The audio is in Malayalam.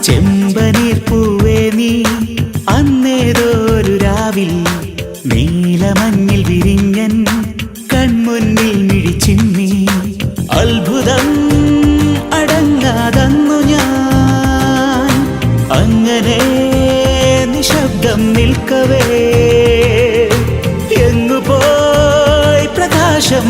ചെമ്പനീർ പൂവേ നീ അന്നേതൊരു രാവിൽ നീലമഞ്ഞിൽ വിരിഞ്ഞൻ കൺമുന്നിൽ മിഴിച്ചിമ്മി അത്ഭുതം അടങ്ങാതന്നു ഞാൻ അങ്ങനെ നിശബ്ദം നിൽക്കവേ എങ്ങു പോയി പ്രകാശം